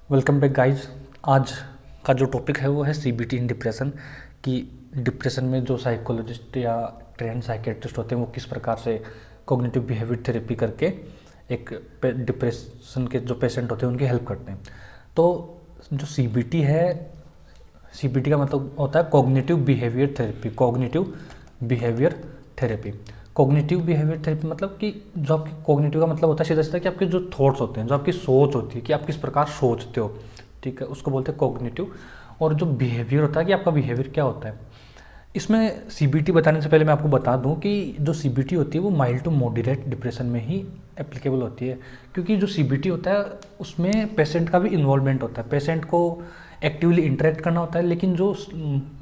Welcome back guys. आज का जो टॉपिक है वो है सीबीटी इन डिप्रेशन। कि डिप्रेशन में जो साइकोलॉजिस्ट या ट्रेंड साइकेट्रिस्ट होते हैं वो किस प्रकार से कॉग्निटिव बिहेवियर थेरेपी करके एक डिप्रेशन के जो पेशेंट होते हैं उनकी हेल्प करते हैं। तो जो सीबीटी है, सीबीटी का मतलब होता है cognitive behaviour therapy. Cognitive behaviour therapy cognitive behaviour therapy मतलब कि जो आपकी कॉग्निटिव का मतलब होता है सीधा सीधा कि आपके जो थॉट्स होते हैं, जो आपकी सोच होती है कि आप किस प्रकार सोचते हो, ठीक है, उसको बोलते हैं कॉग्निटिव। और जो बिहेवियर होता है कि आपका बिहेवियर क्या होता है। इसमें सीबीटी बताने से पहले मैं आपको बता दूं कि जो सीबीटी होती है वो माइल्ड टू मॉडरेट डिप्रेशन में ही एप्लीकेबल होती है। क्योंकि जो सीबीटी होता है उसमें पेशेंट का भी इन्वॉल्वमेंट होता है, पेशेंट को एक्टिवली इंटरेक्ट करना होता है। लेकिन जो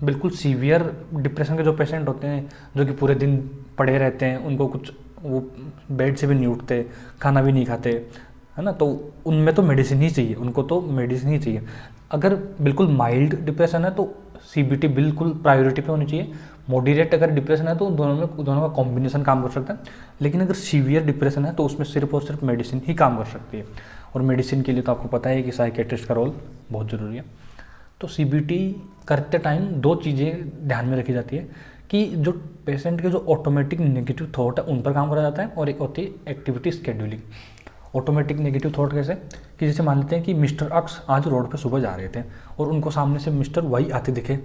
बिल्कुल सीवियर डिप्रेशन के जो पेशेंट होते हैं, जो कि पूरे दिन पड़े रहते हैं, उनको कुछ वो बेड से भी नहीं उठते, खाना भी नहीं खाते, है ना, तो उनमें तो मेडिसिन ही चाहिए, उनको तो मेडिसिन ही चाहिए। अगर बिल्कुल माइल्ड डिप्रेशन है तो सीबीटी बिल्कुल प्रायोरिटी पे होनी चाहिए। मॉडरेट अगर डिप्रेशन है तो दोनों का कॉम्बिनेशन काम कर सकता है। लेकिन अगर सीवियर डिप्रेशन है तो उसमें सिर्फ और सिर्फ मेडिसिन ही काम कर सकती है। और मेडिसिन के लिए तो आपको पता है कि साइकेट्रिस्ट का रोल बहुत ज़रूरी है। तो सीबीटी करते टाइम दो चीज़ें ध्यान में रखी जाती है कि जो पेशेंट के जो ऑटोमेटिक नेगेटिव थॉट है उन पर काम करा जाता है, और एक होती है activity scheduling. Automatic negative thought कैसे कि जैसे मान लेते हैं कि मिस्टर अक्स आज रोड पे सुबह जा रहे थे और उनको सामने से मिस्टर वाई आते दिखे।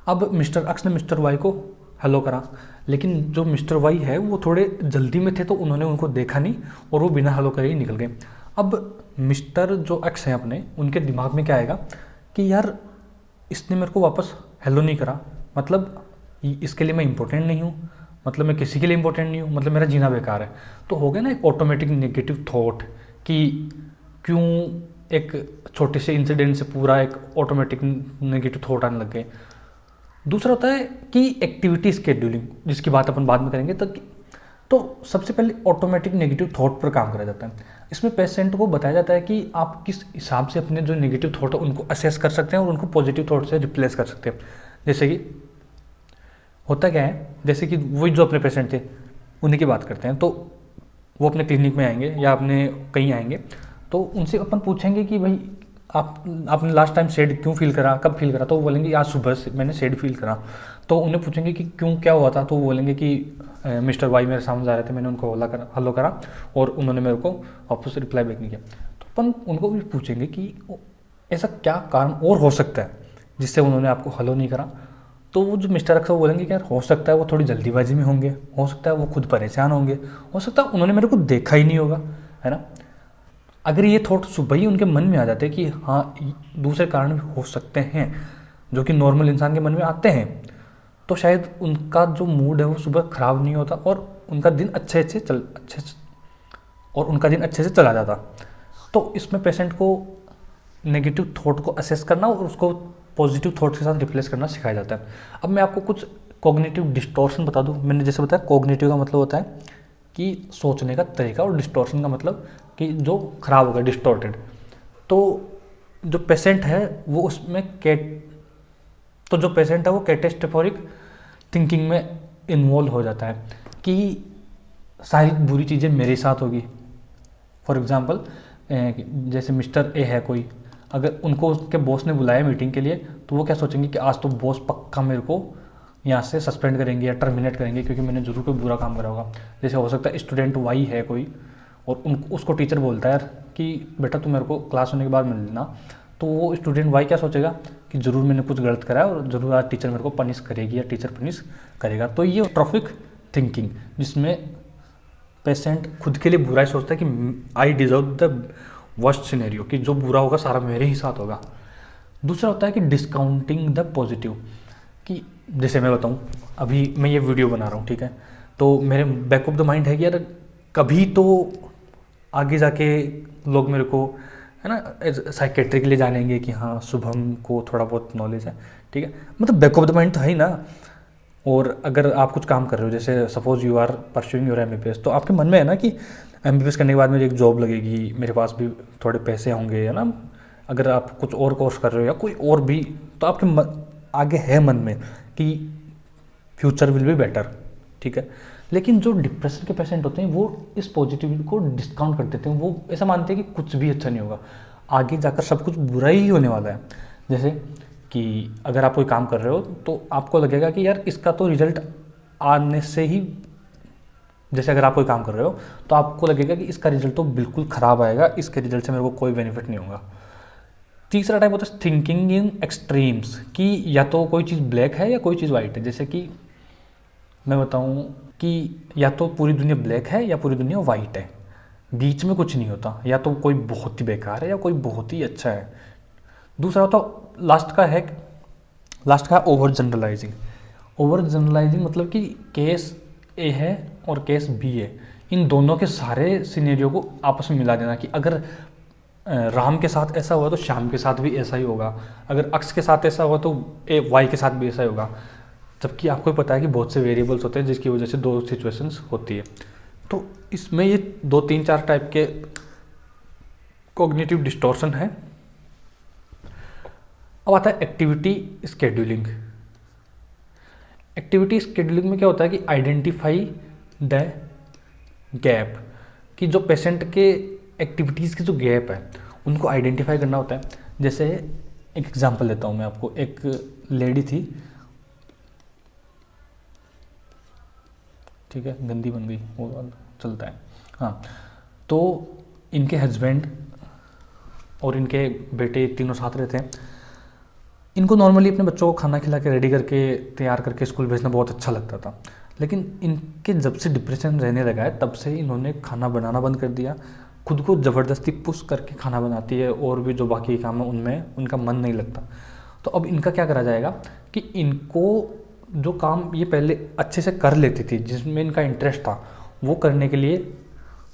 अब मिस्टर अक्स ने मिस्टर वाई को हेलो करा, लेकिन जो मिस्टर वाई है वो थोड़े जल्दी में थे तो उन्होंने उनको देखा नहीं और वो बिना हेलो करे ही निकल गए। अब मिस्टर जो एक्स हैं अपने, उनके दिमाग में क्या आएगा कि यार इसने मेरे को वापस हेलो नहीं करा, मतलब इसके लिए मैं इंपॉर्टेंट नहीं हूँ, मतलब मैं किसी के लिए इंपॉर्टेंट नहीं हूँ, मतलब मेरा जीना बेकार है। तो हो गया ना एक ऑटोमेटिक नेगेटिव थॉट कि क्यों एक छोटे से इंसिडेंट से पूरा एक ऑटोमेटिक नेगेटिव थॉट आने लग गए। दूसरा होता है कि एक्टिविटी स्केड्यूलिंग, जिसकी बात अपन बाद में करेंगे। तो सबसे पहले ऑटोमेटिक नेगेटिव थॉट पर काम करा जाता है। इसमें पेशेंट को बताया जाता है कि आप किस हिसाब से अपने जो नेगेटिव थॉट है उनको असेस कर सकते हैं और उनको पॉजिटिव थॉट से रिप्लेस कर सकते हैं। जैसे कि होता क्या है, जैसे कि वही जो अपने पेशेंट थे उन्हीं की बात करते हैं, तो वो अपने क्लिनिक में आएंगे या अपने कहीं आएंगे, तो उनसे अपन पूछेंगे कि भाई आपने लास्ट टाइम सैड क्यों फील करा, कब फील करा, तो वो बोलेंगे आज सुबह से मैंने सैड फील करा। तो उन्हें पूछेंगे कि क्यों, क्या हुआ था, तो वो बोलेंगे कि मिस्टर वाई मेरे सामने जा रहे थे, मैंने उनको हलो करा और उन्होंने मेरे को वापस रिप्लाई बैक नहीं किया। तो अपन उनको भी पूछेंगे कि ऐसा क्या कारण और हो सकता है जिससे उन्होंने आपको हलो नहीं करा। तो वो जो मिस्टर अक्सर बोलेंगे कि यार हो सकता है वो थोड़ी जल्दीबाजी में होंगे, हो सकता है वो खुद परेशान होंगे, हो सकता है उन्होंने मेरे को देखा ही नहीं होगा, है ना। अगर ये थॉट सुबह ही उनके मन में आ जाते कि हाँ दूसरे कारण भी हो सकते हैं जो कि नॉर्मल इंसान के मन में आते हैं, तो शायद उनका जो मूड है वो सुबह ख़राब नहीं होता और उनका दिन अच्छे से चला जाता। तो इसमें पेशेंट को नेगेटिव थॉट को असेस करना और उसको पॉजिटिव थॉट के साथ रिप्लेस करना सिखाया जाता है। अब मैं आपको कुछ कॉग्निटिव डिस्टॉर्शन बता दूं। मैंने जैसे बताया कॉग्निटिव का मतलब होता है कि सोचने का तरीका, और डिस्टॉर्शन का मतलब कि जो खराब हो गया, डिस्टॉर्टेड। तो जो पेशेंट है वो उसमें जो पेशेंट है वो कैटेस्ट्रोफिक थिंकिंग में इन्वॉल्व हो जाता है कि सारी बुरी चीज़ें मेरे साथ होगी। फॉर एग्जांपल जैसे मिस्टर ए है कोई, अगर उनको उसके बॉस ने बुलाया मीटिंग के लिए तो वो क्या सोचेंगे कि आज तो बॉस पक्का मेरे को यहाँ से सस्पेंड करेंगे या टर्मिनेट करेंगे क्योंकि मैंने जरूर कोई बुरा काम करा होगा। जैसे हो सकता है स्टूडेंट वाई है कोई और उसको टीचर बोलता है यार कि बेटा तुम मेरे को क्लास होने के बाद मिल लेना, तो वो स्टूडेंट वाई क्या सोचेगा कि ज़रूर मैंने कुछ गलत करा है और ज़रूर आज टीचर मेरे को पनिश करेगी या टीचर पनिश करेगा। तो ये ट्रॉफिक थिंकिंग जिसमें पेशेंट खुद के लिए बुरा ही सोचता है कि I deserve the worst scenario, कि जो बुरा होगा सारा मेरे ही साथ होगा। दूसरा होता है कि डिस्काउंटिंग द पॉजिटिव, कि जैसे मैं बताऊं, अभी मैं ये वीडियो बना रहा हूँ, ठीक है, तो मेरे बैक ऑफ द माइंड है कि यार कभी तो आगे जाके लोग मेरे को, है ना, साइकेट्री के लिए जानेंगे कि हाँ शुभम को थोड़ा बहुत नॉलेज है, ठीक है, मतलब बैक ऑफ द माइंड तो है ही ना। और अगर आप कुछ काम कर रहे हो, जैसे suppose you are pursuing your MBBS, तो आपके मन में है ना कि एमबीबीएस करने के बाद मेरी एक जॉब लगेगी, मेरे पास भी थोड़े पैसे होंगे, है ना। अगर आप कुछ और कोर्स कर रहे हो या कोई और भी, तो आपके आगे है मन में कि फ्यूचर विल बी बेटर, ठीक है। लेकिन जो डिप्रेशन के पेशेंट होते हैं वो इस पॉजिटिविटी को डिस्काउंट कर देते हैं। वो ऐसा मानते हैं कि कुछ भी अच्छा नहीं होगा। आगे जाकर सब कुछ बुरा ही होने वाला है। जैसे कि अगर आप कोई काम कर रहे हो तो आपको लगेगा कि यार इसका तो रिजल्ट आने से ही, जैसे अगर आप कोई काम कर रहे हो तो आपको लगेगा कि इसका रिजल्ट तो बिल्कुल ख़राब आएगा, इसके रिजल्ट से मेरे को कोई बेनिफिट नहीं होगा। तीसरा टाइप होता है थिंकिंग इन एक्सट्रीम्स, कि या तो कोई चीज़ ब्लैक है या कोई चीज़ वाइट है। जैसे कि मैं बताऊं कि या तो पूरी दुनिया ब्लैक है या पूरी दुनिया वाइट है, बीच में कुछ नहीं होता, या तो कोई बहुत ही बेकार है या कोई बहुत ही अच्छा है। दूसरा होता लास्ट का ओवर जनरलाइजिंग। ओवर जनरलाइजिंग मतलब कि केस ए है और केस बी है, इन दोनों के सारे सिनेरियो को आपस में मिला देना कि अगर राम के साथ ऐसा हुआ तो श्याम के साथ भी ऐसा ही होगा, अगर अक्स के साथ ऐसा हुआ तो वाई के साथ भी ऐसा ही होगा। जबकि आपको पता है कि बहुत से वेरिएबल्स होते हैं जिसकी वजह से दो सिचुएशंस होती है। तो इसमें ये 2-3-4 टाइप के कॉग्निटिव डिस्टॉर्शन है। अब आता है एक्टिविटी स्केड्यूलिंग। एक्टिविटी स्केड्यूलिंग में क्या होता है कि आइडेंटिफाई द गैप, कि जो पेशेंट के एक्टिविटीज़ के जो गैप है उनको आइडेंटिफाई करना होता है। जैसे एक एग्जांपल देता हूँ मैं आपको। एक लेडी थी, ठीक है, गंदी बन गई, वो चलता है, हाँ। तो इनके हस्बैंड और इनके बेटे तीनों साथ रहते हैं। इनको नॉर्मली अपने बच्चों को खाना खिला के रेडी करके तैयार करके स्कूल भेजना बहुत अच्छा लगता था। लेकिन इनके जब से डिप्रेशन रहने लगा है तब से इन्होंने खाना बनाना बंद कर दिया, खुद को ज़बरदस्ती पुश करके खाना बनाती है, और भी जो बाकी काम है उनमें उनका मन नहीं लगता। तो अब इनका क्या करा जाएगा कि इनको जो काम ये पहले अच्छे से कर लेती थी, जिसमें इनका इंटरेस्ट था, वो करने के लिए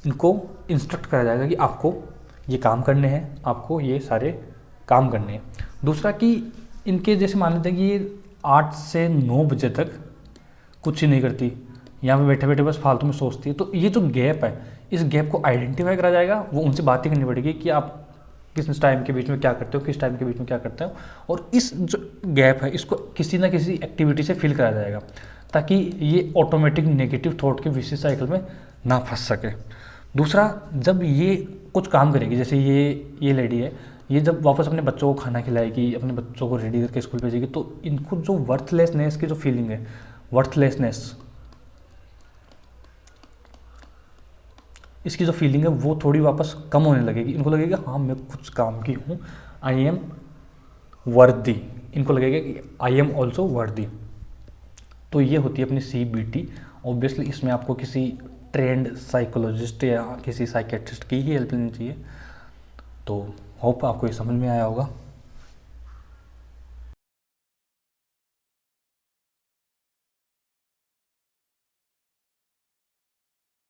इनको इंस्ट्रक्ट करा जाएगा कि आपको ये काम करने हैं, आपको ये सारे काम करने हैं। दूसरा कि इनके जैसे मान लेते हैं कि ये 8 से 9 बजे तक कुछ ही नहीं करती, यहाँ पे बैठे बैठे बस फालतू में सोचती है। तो ये जो गैप है, इस गैप को आइडेंटिफाई करा जाएगा, वो उनसे बात ही करनी पड़ेगी कि आप किस टाइम के बीच में क्या करते हो, किस टाइम के बीच में क्या करते हो, और इस जो गैप है इसको किसी ना किसी एक्टिविटी से फिल करा जाएगा, ताकि ये ऑटोमेटिक नेगेटिव थॉट के विशेष साइकिल में ना फंस सके। दूसरा, जब ये कुछ काम करेगी, जैसे ये लेडी है, ये जब वापस अपने बच्चों को खाना खिलाएगी, अपने बच्चों को रेडी करके स्कूल भेजेगी, तो इनको जो वर्थलेसनेस की जो फीलिंग है, वर्थलेसनेस, इसकी जो फीलिंग है वो थोड़ी वापस कम होने लगेगी। इनको लगेगा हाँ मैं कुछ काम की हूँ, आई एम वर्दी, इनको लगेगा कि आई एम ऑल्सो वर्दी। तो ये होती है अपनी CBT। ऑब्वियसली इसमें आपको किसी ट्रेंड साइकोलॉजिस्ट या किसी साइकेट्रिस्ट की ही हेल्प लेनी चाहिए। तो होप आपको ये समझ में आया होगा।